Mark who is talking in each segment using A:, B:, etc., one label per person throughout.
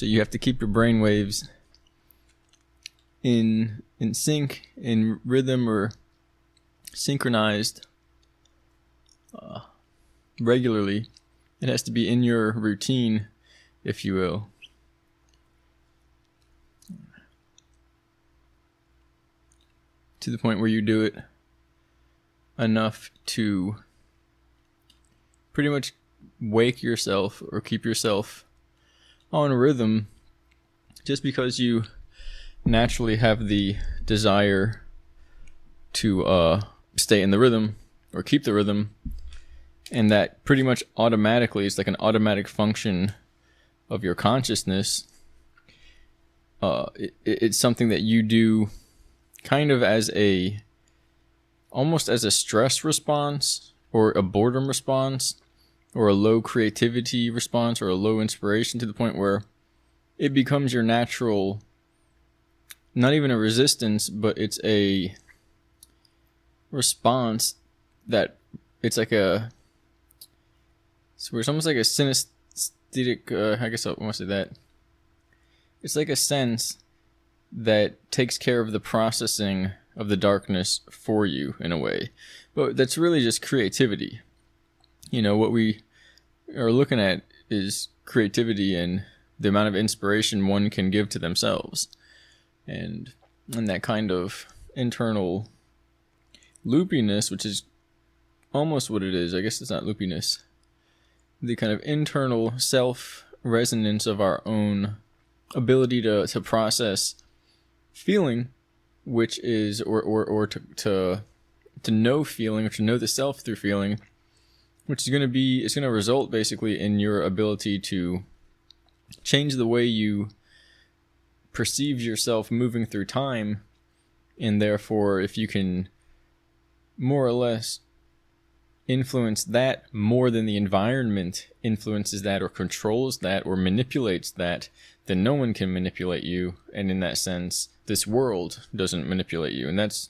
A: So you have to keep your brain waves in sync, in rhythm, or synchronized regularly. It has to be in your routine, if you will. To the point where you do it enough to pretty much wake yourself or keep yourself on rhythm, just because you naturally have the desire to stay in the rhythm or keep the rhythm, and that pretty much automatically, it's like an automatic function of your consciousness. It's something that you do kind of as almost as a stress response, or a boredom response, or a low creativity response, or a low inspiration, to the point where it becomes your natural, not even a resistance, but it's a response that it's like it's almost like a synesthetic, I guess I want to say that. It's like a sense that takes care of the processing of the darkness for you, in a way. But that's really just creativity. You know, what we are looking at is creativity and the amount of inspiration one can give to themselves. And that kind of internal loopiness, which is almost what it is. I guess it's not loopiness. The kind of internal self-resonance of our own ability to process feeling, which is, or to know feeling, or to know the self through feeling, which is going to be, it's going to result basically in your ability to change the way you perceive yourself moving through time. And therefore, if you can more or less influence that more than the environment influences that, or controls that, or manipulates that, then no one can manipulate you. And in that sense, this world doesn't manipulate you. And that's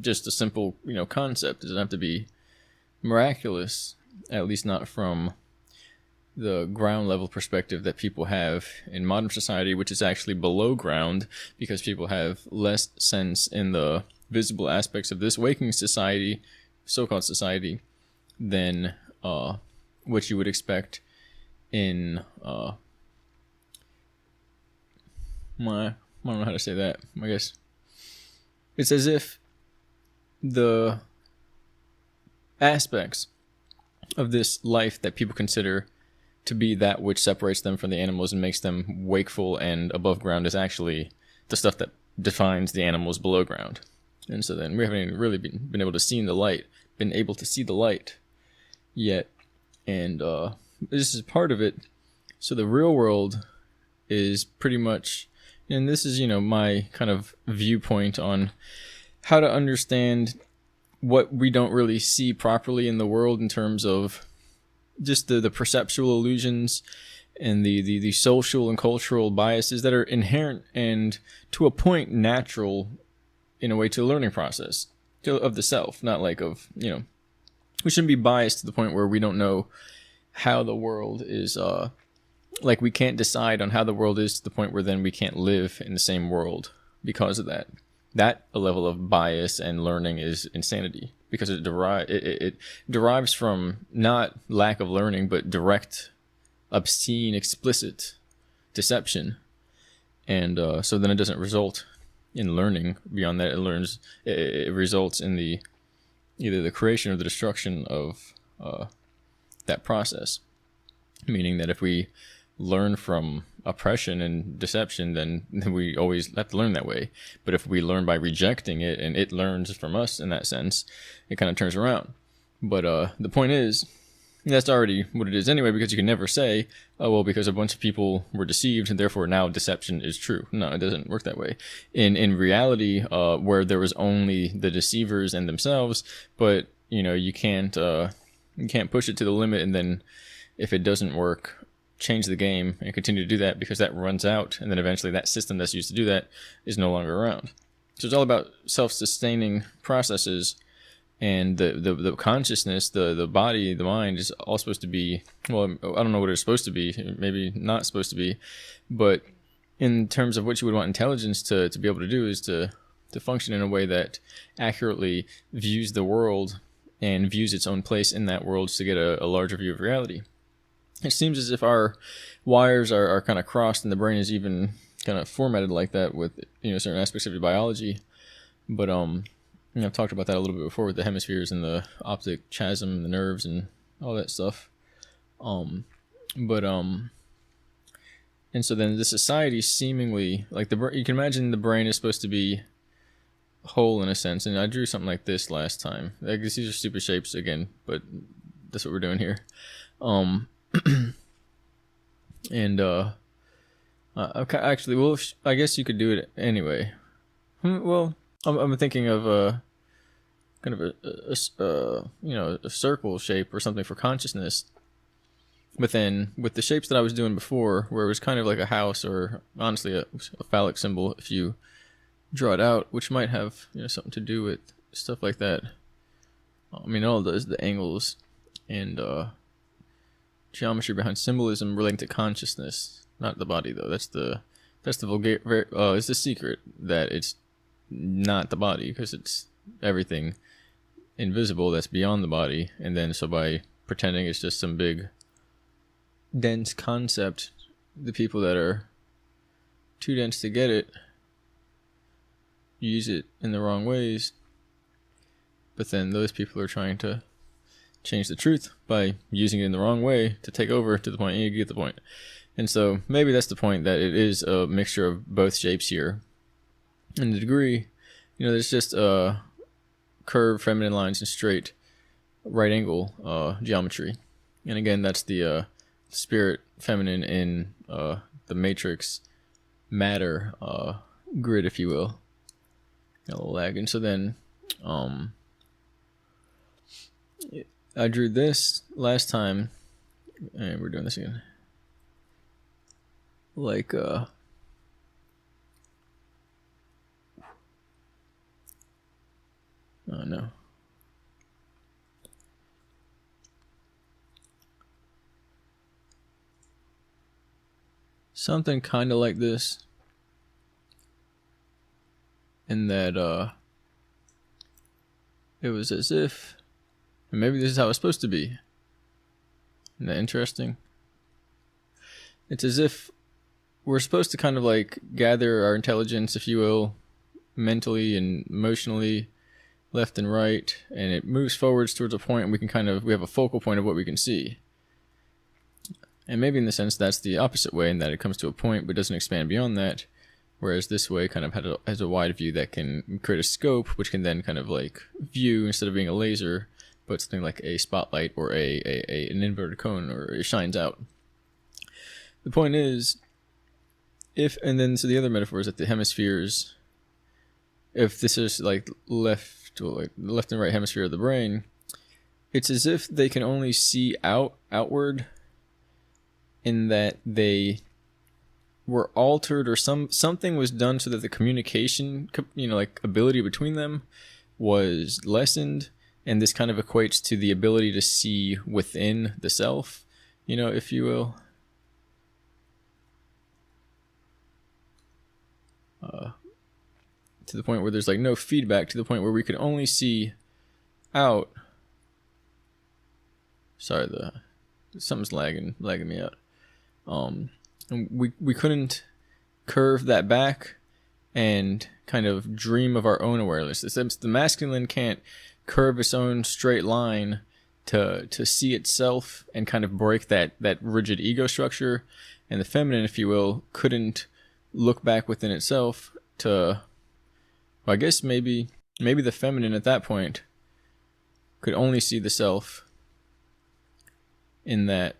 A: just a simple, concept. It doesn't have to be miraculous, at least not from the ground level perspective that people have in modern society, which is actually below ground, because people have less sense in the visible aspects of this waking society, so-called society, than what you would expect in I don't know how to say that. I guess it's as if the aspects of this life that people consider to be that which separates them from the animals and makes them wakeful and above ground is actually the stuff that defines the animals below ground. And so then we haven't really been able to see the light yet. And this is part of it. So the real world is pretty much, and this is, my kind of viewpoint on how to understand what we don't really see properly in the world, in terms of just the perceptual illusions and the social and cultural biases that are inherent and to a point natural, in a way, to the learning process of the self. Not like we shouldn't be biased to the point where we don't know how the world is, like we can't decide on how the world is, to the point where then we can't live in the same world because of that. That a level of bias and learning is insanity, because it derives from not lack of learning, but direct, obscene, explicit deception. And so then it doesn't result in learning. Beyond that, it results in either the creation or the destruction of that process. Meaning that if we learn from oppression and deception, then we always have to learn that way. But if we learn by rejecting it, and it learns from us in that sense, it kind of turns around. But the point is, that's already what it is anyway, because you can never say, oh, well, because a bunch of people were deceived, and therefore now deception is true. No, it doesn't work that way. In reality, where there was only the deceivers and themselves, but you can't push it to the limit, and then if it doesn't work, change the game and continue to do that, because that runs out, and then eventually that system that's used to do that is no longer around. So it's all about self-sustaining processes, And the consciousness, the body, the mind is all supposed to be, well, I don't know what it's supposed to be, maybe not supposed to be, but in terms of what you would want intelligence to be able to do is to function in a way that accurately views the world and views its own place in that world to get a larger view of reality. It seems as if our wires are kind of crossed, and the brain is even kind of formatted like that with, you know, certain aspects of your biology. But you know, I've talked about that a little bit before with the hemispheres and the optic chasm and the nerves and all that stuff. And so then the society seemingly, like you can imagine the brain is supposed to be whole in a sense, and I drew something like this last time. I guess these are stupid shapes again, but that's what we're doing here. And okay, actually, well, I guess you could do it anyway. Well, I'm thinking of kind of a circle shape or something for consciousness. But then with the shapes that I was doing before, where it was kind of like a house or honestly a phallic symbol, if you draw it out, which might have, you know, something to do with stuff like that. I mean, all those, the angles and geometry behind symbolism relating to consciousness, not the body though. That's the vulgar. It's the secret that it's not the body, because it's everything invisible that's beyond the body, and then so by pretending it's just some big dense concept, the people that are too dense to get it use it in the wrong ways, but then those people are trying to change the truth by using it in the wrong way to take over to the point, and you get the point. And so maybe that's the point, that it is a mixture of both shapes here. And the degree, you know, there's just curved feminine lines and straight right angle geometry. And again, that's the spirit feminine in the matrix matter grid, if you will. A little lag. And so then I drew this last time, and we're doing this again. Like oh no. Something kind of like this, in that it was as if, and maybe this is how it's supposed to be. Isn't that interesting? It's as if we're supposed to kind of like gather our intelligence, if you will, mentally and emotionally, left and right, and it moves forwards towards a point, and we have a focal point of what we can see. And maybe in the sense that's the opposite way, in that it comes to a point but doesn't expand beyond that, whereas this way kind of has a wide view that can create a scope, which can then kind of like view, instead of being a laser, but something like a spotlight or an inverted cone, or it shines out. The point is, and then so the other metaphor is that the hemispheres, if this is like left and right hemisphere of the brain, it's as if they can only see outward, in that they were altered, or something was done so that the communication, you know, like ability between them was lessened, and this kind of equates to the ability to see within the self, you know, if you will. To the point where there's like no feedback, to the point where we could only see out. Sorry, something's lagging me out. And we couldn't curve that back and kind of dream of our own awareness. The masculine can't curve its own straight line to see itself and kind of break that rigid ego structure, and the feminine, if you will, couldn't look back within itself to, well, I guess maybe the feminine at that point could only see the self, in that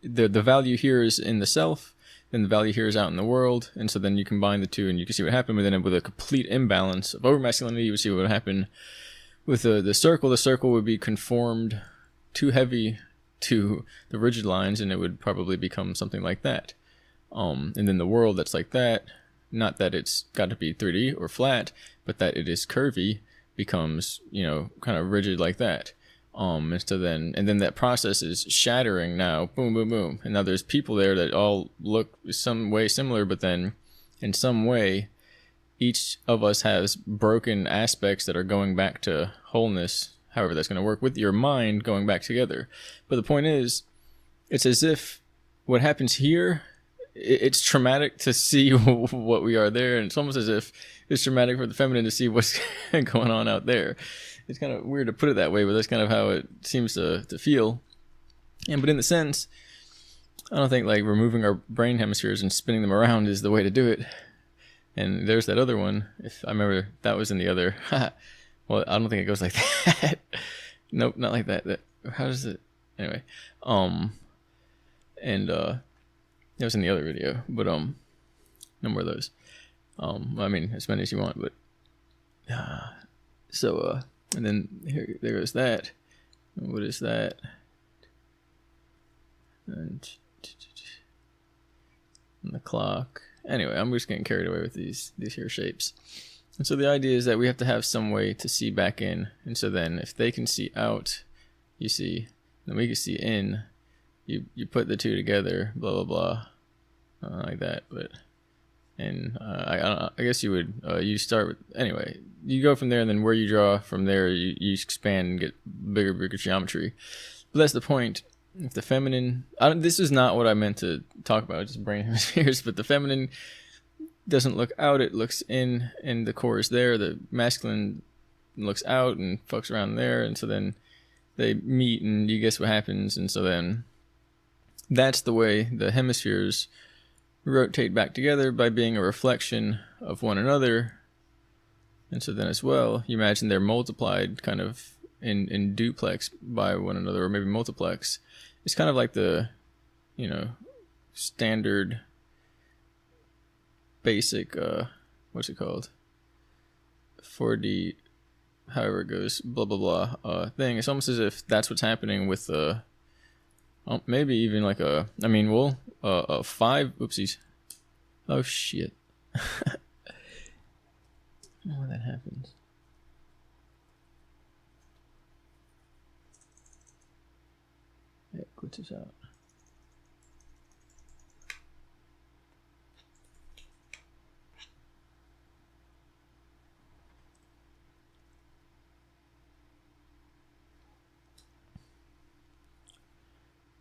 A: the value here is in the self, then the value here is out in the world, and so then you combine the two and you can see what happened. But then with a complete imbalance of over masculinity, you would see what would happen with the circle. The circle would be conformed too heavy to the rigid lines, and it would probably become something like that. And then the world that's like that not that it's got to be 3D or flat, but that it is curvy becomes, kind of rigid like that. And then that process is shattering now, boom, boom, boom. And now there's people there that all look some way similar, but then in some way, each of us has broken aspects that are going back to wholeness, however that's going to work, with your mind going back together. But the point is, it's as if what happens here, it's traumatic to see what we are there, and it's almost as if it's traumatic for the feminine to see what's going on out there. It's kind of weird to put it that way, but that's kind of how it seems to feel. But in the sense, I don't think like removing our brain hemispheres and spinning them around is the way to do it. And there's that other one. If I remember, that was in the other. Well, I don't think it goes like that. Nope, not like that. How does it? Anyway, and it was in the other video, but no more of those. I mean, as many as you want, but so and then there goes that. And what is that? And the clock. Anyway, I'm just getting carried away with these here shapes. And so the idea is that we have to have some way to see back in. And so then if they can see out, you see, then we can see in. You put the two together, blah, blah, blah, like that. But, and I guess you would, you start with, anyway, you go from there, and then where you draw from there, you expand and get bigger geometry. But that's the point. If the feminine, this is not what I meant to talk about, just brain hemispheres, but the feminine doesn't look out, it looks in, and the core is there. The masculine looks out and fucks around there, and so then they meet, and you guess what happens, and so then that's the way the hemispheres rotate back together, by being a reflection of one another. And so then as well, you imagine they're multiplied kind of in duplex by one another, or maybe multiplex. It's kind of like the, standard basic, what's it called? 4D, however it goes, blah, blah, blah, thing. It's almost as if that's what's happening with, maybe even like a 5, oopsies. Oh, shit. I don't know when that happens. Yeah, quit this out.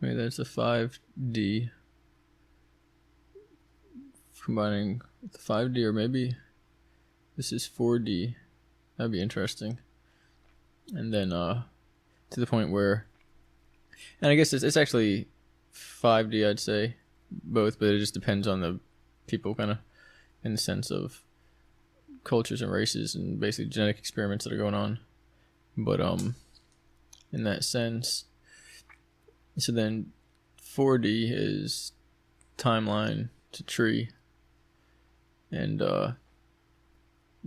A: Maybe that's a 5D combining with the 5D, or maybe this is 4D. That'd be interesting. And then to the point where, and I guess it's actually 5D, I'd say, both, but it just depends on the people, kind of in the sense of cultures and races and basically genetic experiments that are going on. But in that sense, so then 4D is timeline to tree, and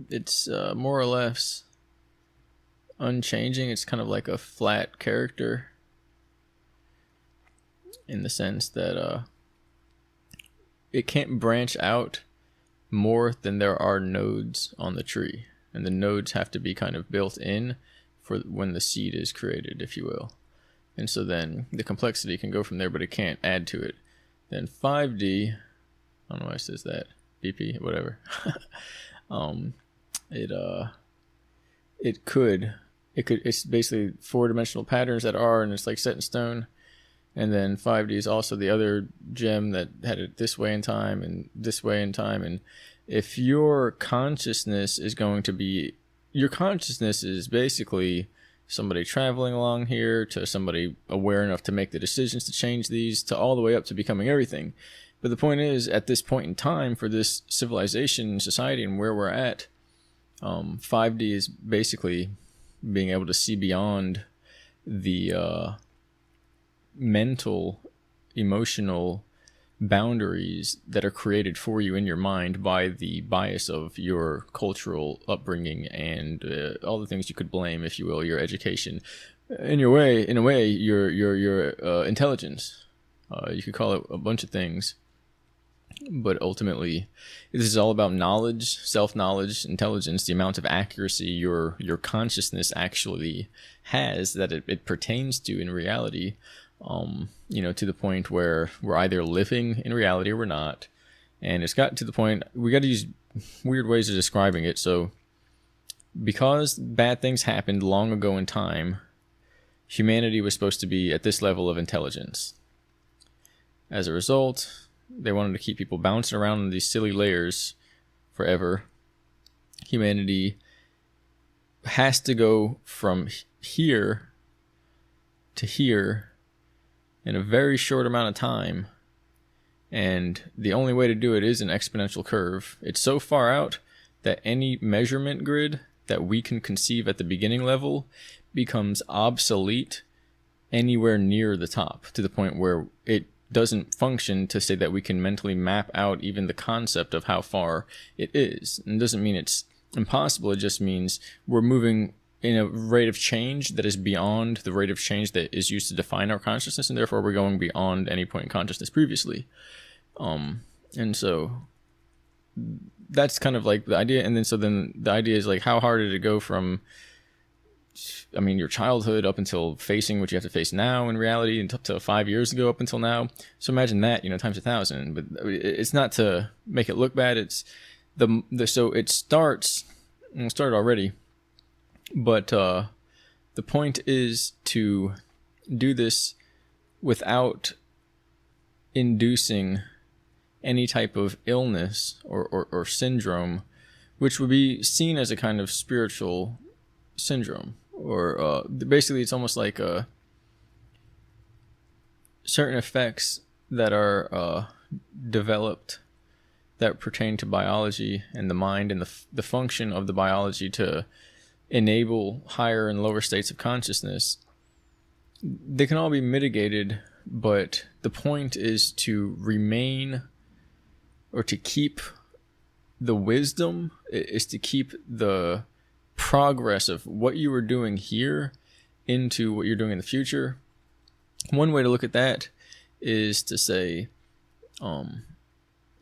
A: it's more or less unchanging. It's kind of like a flat character in the sense that it can't branch out more than there are nodes on the tree, and the nodes have to be kind of built in for when the seed is created, if you will. And so then the complexity can go from there, but it can't add to it. Then 5D, I don't know why it says that, BP, whatever. It's basically 4-dimensional patterns that are, and it's like set in stone. And then 5D is also the other gem that had it this way in time and this way in time. And if your consciousness is basically somebody traveling along here, to somebody aware enough to make the decisions to change these, to all the way up to becoming everything. But the point is, at this point in time for this civilization and society and where we're at, 5D is basically being able to see beyond the mental, emotional boundaries that are created for you in your mind by the bias of your cultural upbringing and all the things you could blame, if you will, your education, in a way, your intelligence. You could call it a bunch of things, But ultimately, this is all about knowledge, self-knowledge, intelligence, the amount of accuracy your consciousness actually has, that it pertains to in reality. To the point where we're either living in reality or we're not. And it's got to the point, we got to use weird ways of describing it. So because bad things happened long ago in time, humanity was supposed to be at this level of intelligence. As a result, they wanted to keep people bouncing around in these silly layers forever. Humanity has to go from here to here in a very short amount of time. And the only way to do it is an exponential curve. It's so far out that any measurement grid that we can conceive at the beginning level becomes obsolete anywhere near the top, to the point where it doesn't function to say that we can mentally map out even the concept of how far it is. And it doesn't mean it's impossible. It just means we're moving in a rate of change that is beyond the rate of change that is used to define our consciousness, and therefore we're going beyond any point in consciousness previously. And so that's kind of like the idea. And then the idea is like, how hard did it go from, your childhood up until facing what you have to face now in reality, and up to 5 years ago up until now. So imagine that, times 1,000. But it's not to make it look bad. It's so it starts, and it started already. But the point is to do this without inducing any type of illness or syndrome, which would be seen as a kind of spiritual syndrome. Or basically it's almost like certain effects that are developed that pertain to biology and the mind and the function of the biology to enable higher and lower states of consciousness. They can all be mitigated, but the point is to remain, or to keep the wisdom, is to keep the progress of what you were doing here into what you're doing in the future. One way to look at that is to say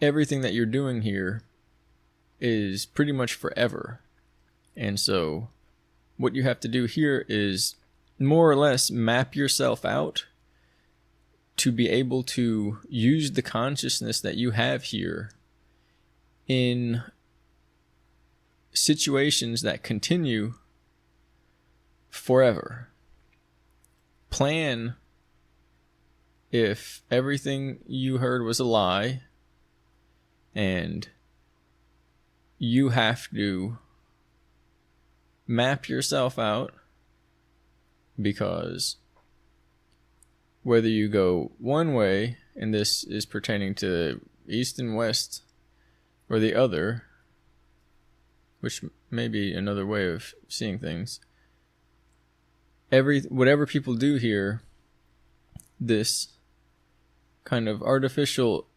A: everything that you're doing here is pretty much forever. And so what you have to do here is more or less map yourself out to be able to use the consciousness that you have here in situations that continue forever. Plan if everything you heard was a lie and you have to map yourself out, because whether you go one way, and this is pertaining to east and west, or the other, which may be another way of seeing things, whatever people do here, this kind of artificial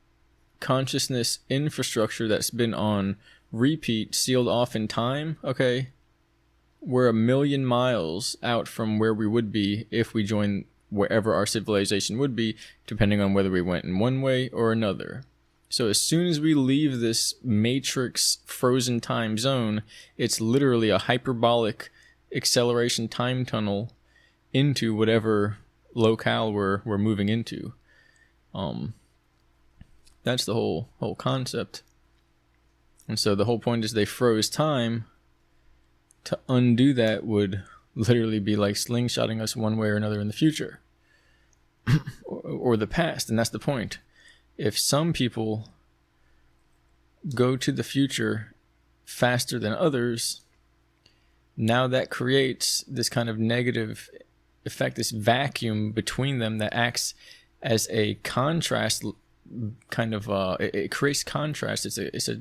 A: consciousness infrastructure that's been on repeat, sealed off in time, okay, we're 1,000,000 miles out from where we would be if we joined wherever our civilization would be, depending on whether we went in one way or another. So as soon as we leave this matrix frozen time zone, it's literally a hyperbolic acceleration time tunnel into whatever locale we're moving into. That's the whole concept. And so the whole point is they froze time. To undo that would literally be like slingshotting us one way or another in the future. or the past, and that's the point. If some people go to the future faster than others, now that creates this kind of negative effect, this vacuum between them that acts as a contrast, kind of it creates contrast. It's a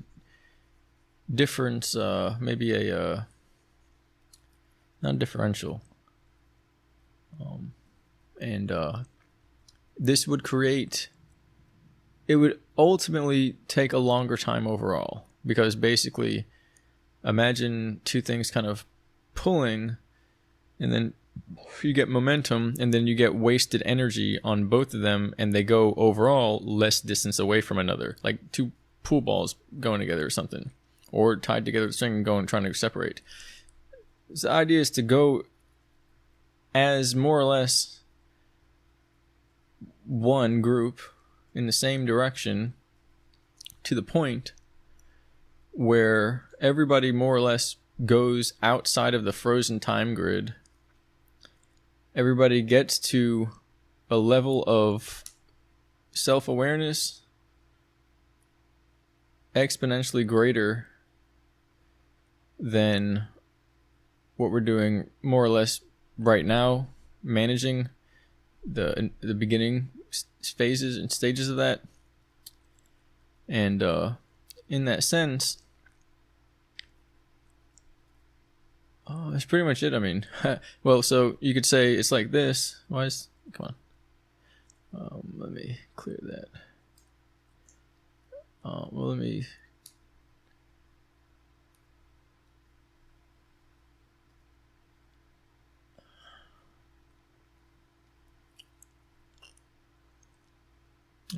A: difference, maybe a not differential, and this would create, it would ultimately take a longer time overall, because basically imagine two things kind of pulling, and then you get momentum, and then you get wasted energy on both of them, and they go overall less distance away from another, like two pool balls going together or something, or tied together with a string and going trying to separate. So the idea is to go as more or less one group in the same direction to the point where everybody more or less goes outside of the frozen time grid. Everybody gets to a level of self-awareness exponentially greater than what we're doing more or less right now, managing the beginning phases and stages of that. And in that sense, that's pretty much it. I mean, well, so you could say it's like this. Come on. Let me clear that. Well, let me.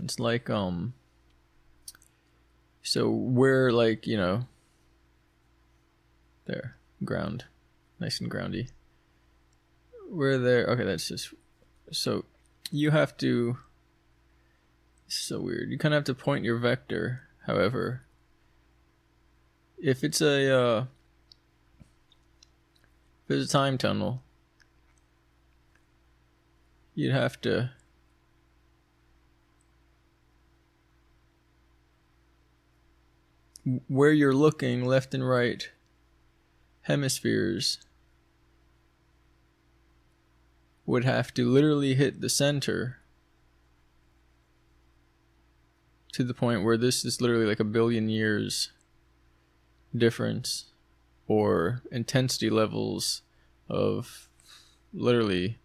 A: It's like, so we're like, there, ground, nice and groundy. We're there. Okay, that's just, so you have to, so weird. You kind of have to point your vector. However, if it's a time tunnel, you'd have to where you're looking, left and right hemispheres would have to literally hit the center to the point where this is literally like 1 billion years difference, or intensity levels of literally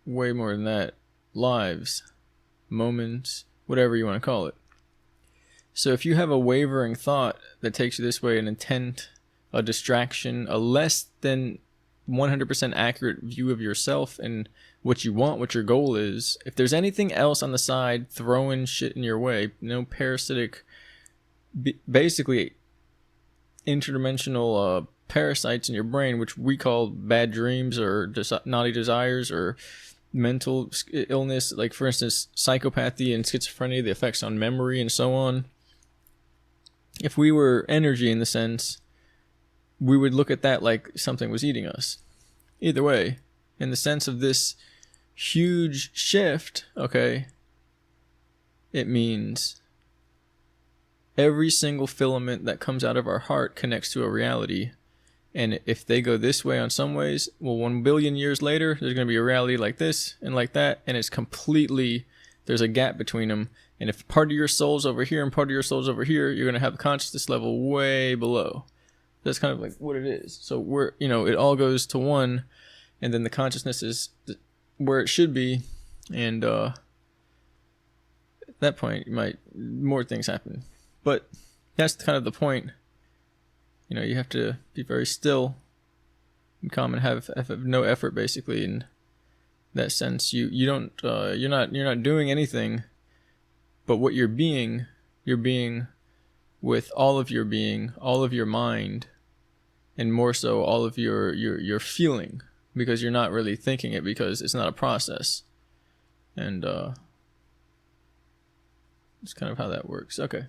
A: way more than that, lives, moments, whatever you want to call it. So if you have a wavering thought that takes you this way, an intent, a distraction, a less than 100% accurate view of yourself and what you want, what your goal is, if there's anything else on the side throwing shit in your way, parasitic, basically interdimensional parasites in your brain, which we call bad dreams or naughty desires or mental illness, like for instance psychopathy and schizophrenia, the effects on memory and so on. If we were energy in the sense, we would look at that like something was eating us. Either way, in the sense of this huge shift, okay, it means every single filament that comes out of our heart connects to a reality. And if they go this way on some ways, well, 1 billion years later, there's going to be a reality like this and like that. And it's completely, there's a gap between them. And if part of your soul's over here and part of your soul's over here, you're going to have a consciousness level way below. That's kind of like what it is. So we're, it all goes to one, and then the consciousness is where it should be. And at that point, more things happen. But that's kind of the point. You have to be very still and calm and have no effort, basically. In that sense, you're not doing anything, but what you're being with all of your being, all of your mind, and more so all of your feeling, because you're not really thinking it, because it's not a process. And it's kind of how that works. Okay.